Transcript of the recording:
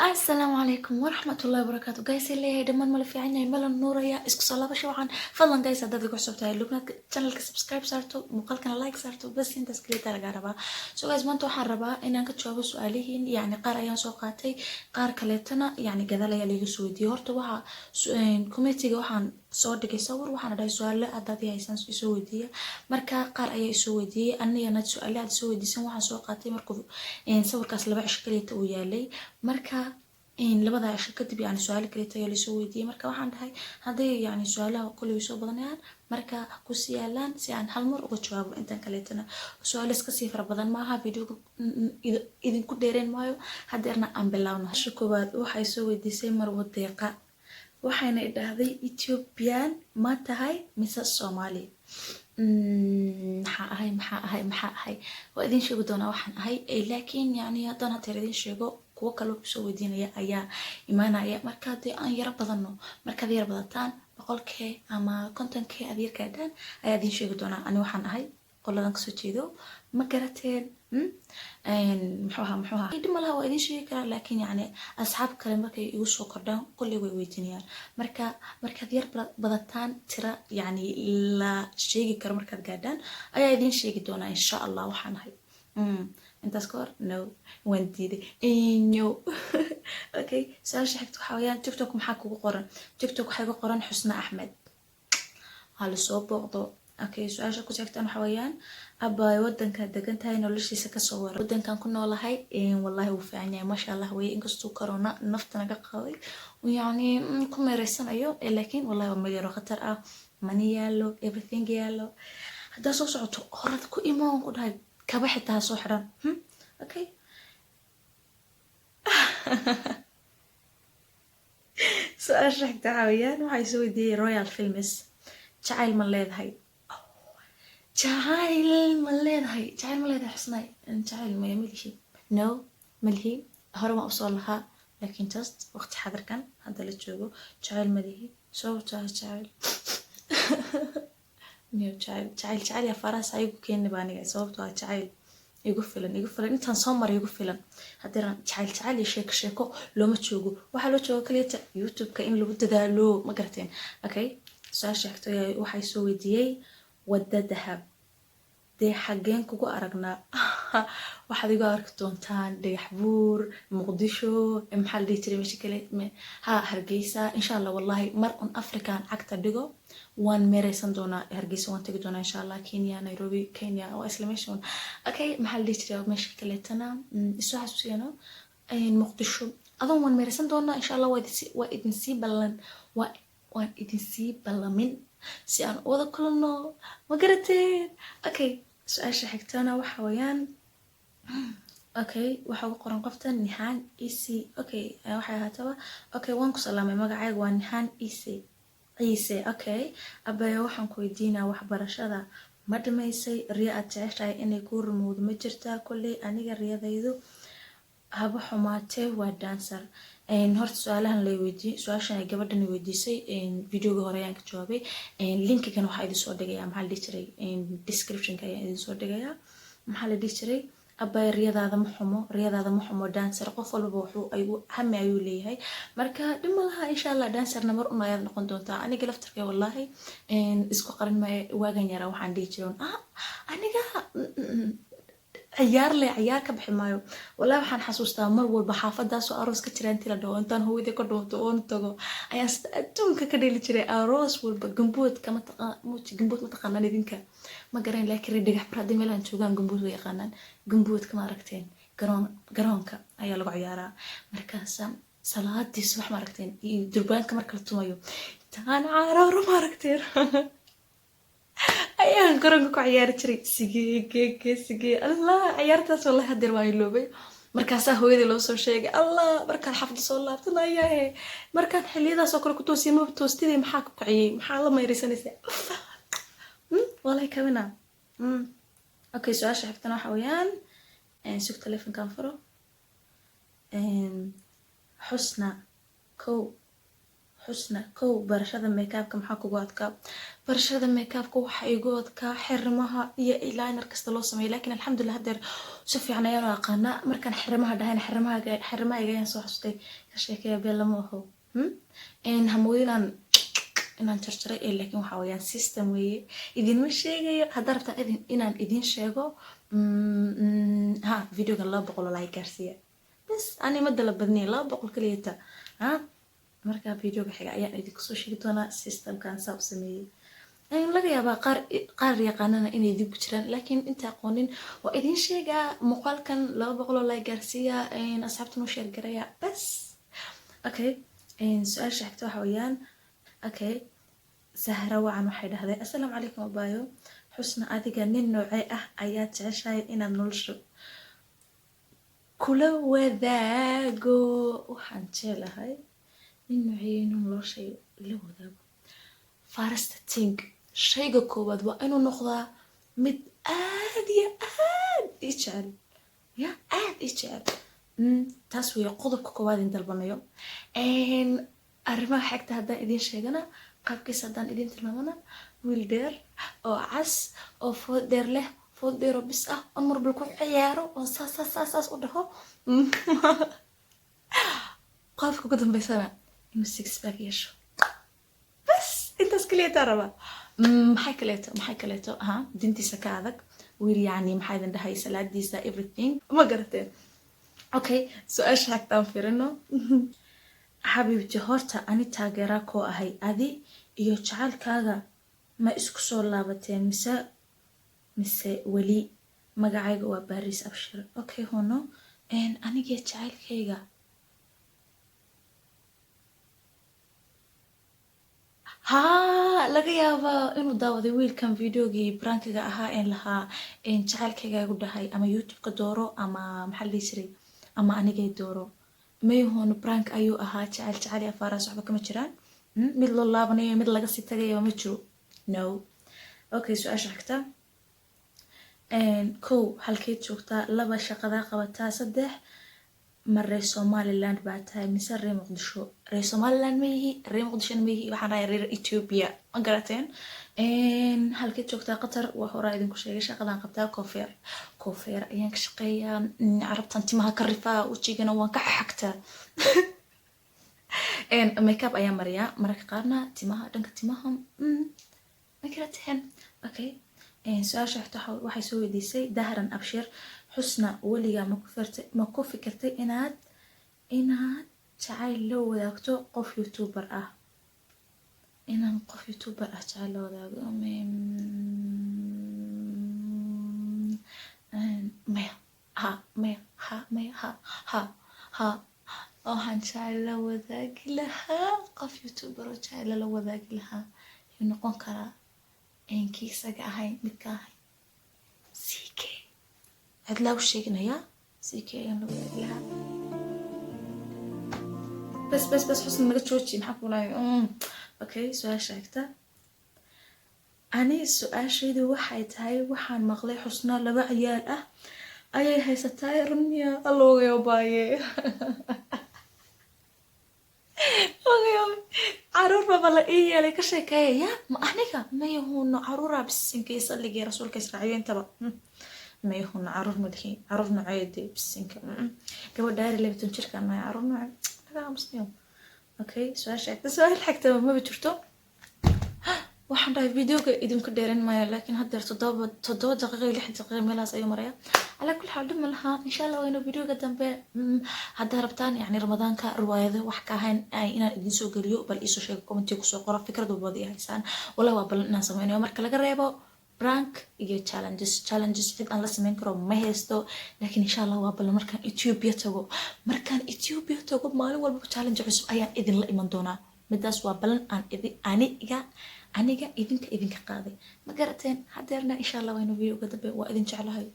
السلام عليكم ورحمة الله وبركاته. جايز اللي هي دمان مال في عنا مال النور يا اسكو صلاة بشوعان فضلا جايز هذا ذيك عصبت هاي لبنان channel سبسكرايب صارتو مقالكنا لايك صارتو بس انت سكريت على جاربا سو جايز ما انتو حربا ان انك تشوفوا سؤالين يعني قار ايان سوقاتي قار كليتنا يعني جذا لي اللي يسوي هورتو وها كوميتي وحان soo dhigay sawir waxaana dhahay su'aalo aad haysan isoo weydiiya marka qaar ayaa isoo weydiiyay anigana su'aalo aad soo weydiisan waxaan soo qaatay markuu sawirkaas laba cisho kaliya uu yaalay marka labada cisho kadib yani su'aalo kaliya ayaa la soo weydiiyay marka waxaan dhahay haday yani su'aalaha kulli soo badanayaan marka ku sii yaalaan si aan hal mar uga jawaabo intan kaleetana su'aalo iska sii fara badan maaha video idinku dheereen maayo hadeerna aan bilaawno hasha koowaad waxay soo weydiisay Marwo Deeqa waxayna idhaahday Ethiopian ma tahay mise Somali maxaa ahay waa idin sheegi doonaa waxaan ahay laakiin yani haddaan hadeer idin sheego kuwa kale soo weydiinaya ayaa imaanaya marka hadii aan yara badano markaad yara badataan 100k ama 50k aad yar gaadhaan ayaa idin sheegi doonaa ani waxaan ahay qoladan kasoo jeedo ma garateen محوها يدم لها وإذا شيء كلا لكن يعني أصحاب كلام بك يوسف كردان كل ويجينيان مركا ديار بدتان ترى يعني لا شيء كرا مركا قادان أي إذن شيء دونا إن شاء الله وحنا هاي أنت سكور نو وين دي نيو أوكي سؤال شحكتو حويان تيك توك محاكو قرن تيك توك حاجة قرن حسنى أحمد على صوب وضو اوكي سؤال ku sheegtaan waxa weeyaan abay wadanka degan tahay noloshiisa ka soo war wadankan ku noolahay wallahi uu fiican yahay ma sha Allah way inkastoo corona nafta naga qaaday yani ku meereysanayo laakiin wallahi waa meel khatar ah mani yaalo everything yaalo hada soo socoto horad ku imaan ku dhahay kaba xitaa soo xiran okay su'aal sheegtaa weeyaan waxay soo weydiiyay Royal Films jacayl ma leedahay جعل مليدها حسناي جعل ما يملي شيء no ملهي هرم أوصلها لكن just وقت حذر كان هذا اللي تشوفه جعل ملهي صوتها جعل ميو جعل يا فراس أيقو كين نباني صوتها جعل يقفلن أنت نصمر يقفلن هذا جعل يشيكو لو ما تشوفه وحلو تشوفه كلية يوتيوب كأن لو بده له مقرتين أوكي سؤال شحتو وحي سوي ديي wada dahab dee xageen kugu aragnaa waxaad igu arki doontaan dhagax buur muqdisho maxaa la dhihi jiray meesha kale hargeysa insha Allah wallahi mar un african cagta dhigo waan meereysan doonaa hargeysa waan tagi doonaa insha Allah Kenya Nairobi Kenya waa isla meesha okay maxaa la dhihi jiray meesha kale tana isoo xasuusiyano muqdisho adoon waan meereysan doonaa insha Allah waa idin sii ballan waan idin sii ballamin si aan wada kulano ma garateen okay su'aasha xigtana waxa weeyaan okay waxa ugu qoran qoftan Nihan Isi okay waxa ahaataba okay waan ku salaamay magacayga waa Nihan Isi okay abaya waxaan ku weydiinaa waxbarashada ma dhameysay riya aad jeceshahay inay ku rumowdo ma jirtaa kulli aniga riyadaydu haba xumaatee waa dancer horta su'aalahan la weydiiyay su'aashan ay gabadhan weydiisay videoga hore ayaan ka jawaabay linkigan waxa idin soo dhigayaa maxaa la dhihi jiray description ka ayaan idin soo dhigayaa maxaa la dhihi jiray abay riyadaada ma xumo dancer qof walba wuxuu hami ayuu leeyahay marka dhima laha insha Allah dancer namar una ayaad noqon doontaa aniga laftarkay wallahi isku qaran ma waagan yara waxaan dhihi jiray aniga عيار كبحي مايو ولا وحن حسوستا مر والبحافظة سو أروس كتيران تلا دو أنتان هو ذي كدو تون تجو أيا ستأتون ككدي تري أروس والجنبوت كما موت جنبوت متقنن ذينك ما قرين لكن ردي حبر هذي ملان شو كان جنبوت ويقنن جنبوت كما ركتين قرونك أيا لو عيارة مركز صلاة دي صبح ما ركتين دربان كمر كلتو مايو تان عارة ما ركتين ayaan garoonka ku ciyaari jiray sige Allah ciyaartaas wallahi hadir waa iloobay markaas hooyadii loo soo sheegay Allah markaan xafid soo laabtanayaa markaan xiliyadaas oo kale ku toosiyay ma toostidii maxaa ku kaciyay maxaa la meeraysanaysaa wallahi kamina okay su'aasha xigtana waxa weeyaan sug telefonkan furo xusna xusna kow barashada makeupka maxaa kugu adkaa barashada makeupka waxa igu adkaa xirmaha iyo eyeliner kasta loo sameeyo laakiin alxamdulillah hadeer si fiican ayaan u aqaanaa markaan xirmaha dhahayn xirmaha ayaan soo xasustay ka sheekeeya been lama aho hamoodinaan inaan jarjaray laakiin waxa weeyaan system weeye idinma sheegayo haddaa rabtaa inaan idin sheego videogan 200 like gaarsiiya bas ani ma dala badniya 200 kaliyata markaa videoga xiga ayaan idinku soo sheegi doonaa systemkan saa u sameeyey laga yaabaa qaar yaqaanana inay idinku jiraan laakiin inta aqoonin waa idin sheegaa muuqaalkan 200 like gaarsiiya asxaabta noo sheer garaya bas okay su-aasha xigta waxa weeyaan okay sahra wacan waxay dhahday assalaamu calaykum abaayo xusna adiga nin noocee ah ayaad jeceshahay inaad nolosha kula wadaago waxaan jeclahay nin noocee inuu nolosha la wadaago first thing shayga koowaad waa inuu noqdaa mid aad iyo aad i jecel ya aad i jecel taas weeye qodobka koowaad in dalbanayo arrimaha xigta haddaan idin sheegana qaabkiisa haddaan idin tilmaamana wiil dheer oo cas oo food dheer leh food dheer oo bis ah oo marbil ku ciyaaro oo saas u dhaho qofka ugu dambeysana inuu six pack yeesho bas intaas kaliya raba maxay kaleeto dintiisa ka adag wiil yani maxaa idin dhahay salaadiisa everything ma garateen okay su-aasha xigtaan firino xabiibti horta ani taageeraa koo ahay adi iyo jacaylkaaga ma isku soo laabateen mise weli magacayga waa baris abshir okay hono anigee jacaylkayga laga yaabaa inuu daawaday wiilkan videogii brankiga ahaa lahaa jacaylkayga igu dhahay ama youtubeka dooro ama maxaa la dhihi jiray ama anigay dooro mayhoon brank ayuu ahaa jacayl afaaraas waxba kama jiraan mid loo laabanayo mid laga sii tagayo ma jiro no okay su-aasha xigta kow halkeed joogtaa 2 shaqadaa qabataa 3 ma reer somaliland baa tahay mise reer muqdisho reer somaliland ma yihi reer muqdishona ma yihi waxaan dhahay reer ethiopia ma garateen halkeed joogtaa qatar waa horaa idinku sheegay shaqadaan qabtaa koofeer ayaan ka shaqeeyaa carabtan timaha ka rifaa wejigana waan ka xagtaa makeup ayaan mariyaa mararka qaarna timaha dhanka timaha ma garateen okay su-aasha xigta waxay soo weydiisay dahran abshir xusna weligaa ma ku fikirtay inaad jacayl la wadaagto qof youtuber ah inaan qof youtuber ah jacayl la wadaago waxaan jacayl la wadaagi lahaa qof youtuber oo jacayl la wadaagi lahaa yuu noqon karaa kii isaga ahayn midka ahayn ck cid laa u sheeginayaa ck ayaan la wadaagi lahaa bas xusna naga jooji maxaa kulahay okay su-aasha xigta ani su-aashaydu waxay tahay waxaan maqlay xusna 2 ciyaal ah ayay haysataa runmiya alloogayo baaye caruur baba la ii yeelay ka sheekeeyaya ma aniga mayahuno caruuraa bisinka salligii rasuulka israaciyo intaba mayahuno caruur malihiin caruur noceede bisinka gabadhaari 12 jirka ma caruur noce nagaa muslim okay su-aal xigta maba jirto waxaan dhahay videoga idinku dheeran maayo laakiin haddeer 7 daqiiqo 6 daqiiqo meelahaas ayuu maraya calaa kulli xaal dhima lahaa insha allah waynu videoga dambe haddaa rabtaan yani ramadaanka riwaayado wax ka ahayn inaan idin soo geliyo bal iisoo sheega commentiga kusoo qora fikrad walbooda i haysaan walaa waa balan inaan sameynayo marka laga reebo prank iyo challenges cid aan la sameyn karo ma haysto laakiin insha allah waa balan markaan Ethiopia tago maalin walba challenge cusub ayaan idin la iman doonaa midaas waa balan aan aniga idinka qaaday ma garateen hadeerna insha allah waynu videoga dambe waa idin jeclahay